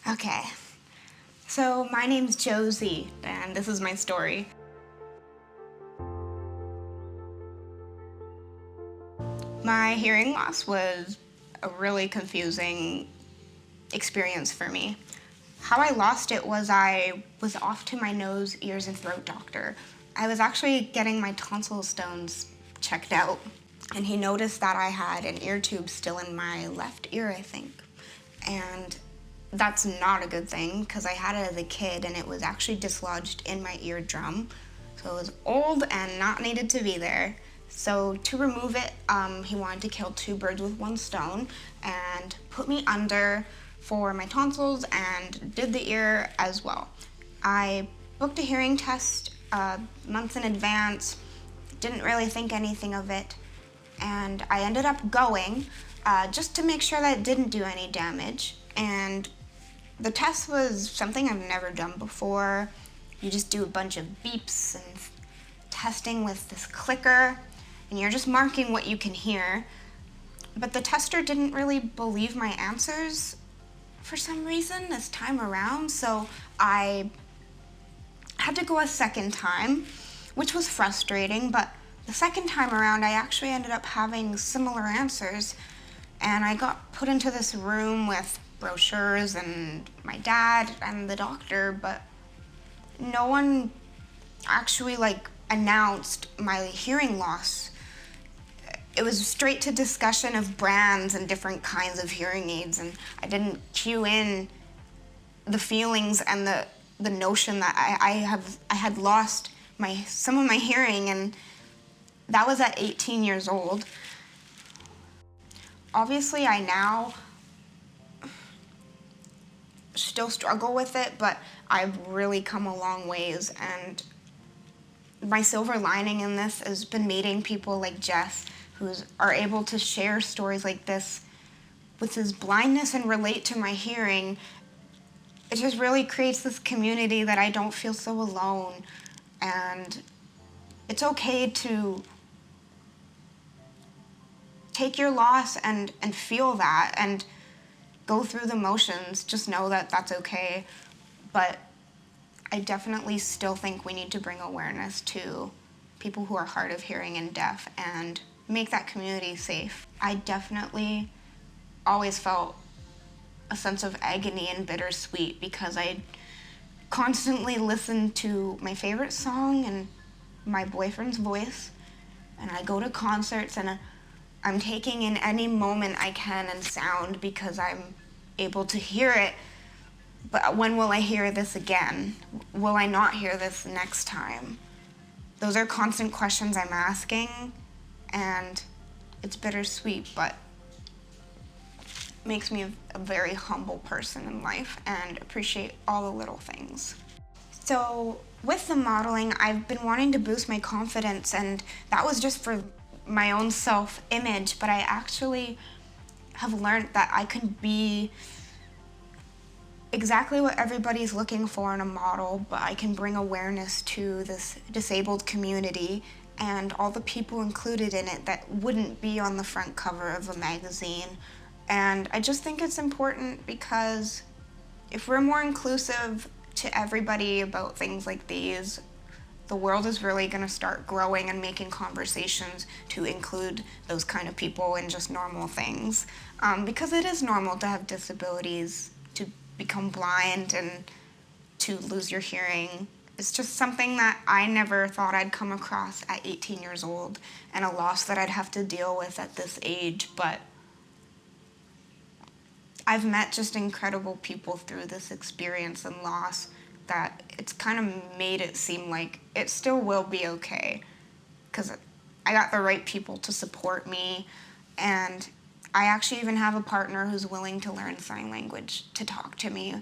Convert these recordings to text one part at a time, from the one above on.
Okay, so my name's Josie, and this is my story. My hearing loss was a really confusing experience for me. How I lost it was I was off to my nose, ears, and throat doctor. I was actually getting my tonsil stones checked out, and he noticed that I had an ear tube still in my left ear, I think. And that's not a good thing because I had it as a kid and it was actually dislodged in my eardrum. So it was old and not needed to be there. So to remove it, he wanted to kill two birds with one stone and put me under for my tonsils and did the ear as well. I booked a hearing test months in advance, didn't really think anything of it, and I ended up going just to make sure that it didn't do any damage. And the test was something I've never done before. You just do a bunch of beeps and testing with this clicker, and you're just marking what you can hear. But the tester didn't really believe my answers for some reason this time around, so I had to go a second time, which was frustrating, but the second time around I actually ended up having similar answers, and I got put into this room with brochures and my dad and the doctor, but no one actually announced my hearing loss. It was straight to discussion of brands and different kinds of hearing aids, and I didn't cue in the feelings and the notion that I had lost some of my hearing, and that was at 18 years old. Obviously, I now still struggle with it, but I've really come a long ways, and my silver lining in this has been meeting people like Jess who are able to share stories like this with his blindness and relate to my hearing. It just really creates this community that I don't feel so alone, and it's okay to take your loss and feel that and go through the motions. Just know that that's okay. But I definitely still think we need to bring awareness to people who are hard of hearing and deaf and make that community safe. I definitely always felt a sense of agony and bittersweet because I constantly listened to my favorite song and my boyfriend's voice, and I go to concerts and I'm taking in any moment I can in sound because I'm able to hear it. But when will I hear this again? Will I not hear this next time? Those are constant questions I'm asking, and it's bittersweet, but makes me a very humble person in life and appreciate all the little things. So with the modeling, I've been wanting to boost my confidence, and that was just for my own self-image, but I actually have learned that I can be exactly what everybody's looking for in a model, but I can bring awareness to this disabled community and all the people included in it that wouldn't be on the front cover of a magazine. And I just think it's important because if we're more inclusive to everybody about things like these, the world is really going to start growing and making conversations to include those kind of people in just normal things. Because it is normal to have disabilities, to become blind, and to lose your hearing. It's just something that I never thought I'd come across at 18 years old, and a loss that I'd have to deal with at this age. But I've met just incredible people through this experience and loss that it's kind of made it seem like it still will be okay, because I got the right people to support me, and I actually even have a partner who's willing to learn sign language to talk to me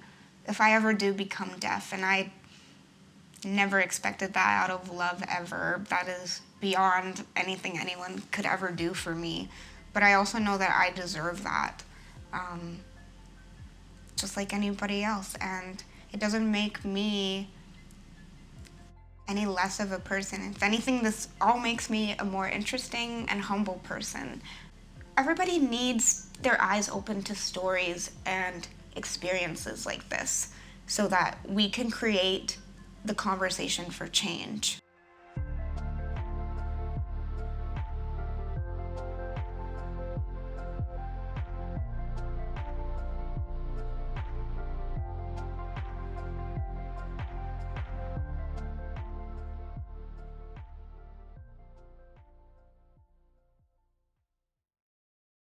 if I ever do become deaf, and I never expected that out of love ever. That is beyond anything anyone could ever do for me, but I also know that I deserve that, just like anybody else, and it doesn't make me any less of a person. If anything, this all makes me a more interesting and humble person. Everybody needs their eyes open to stories, and experiences like this so that we can create the conversation for change.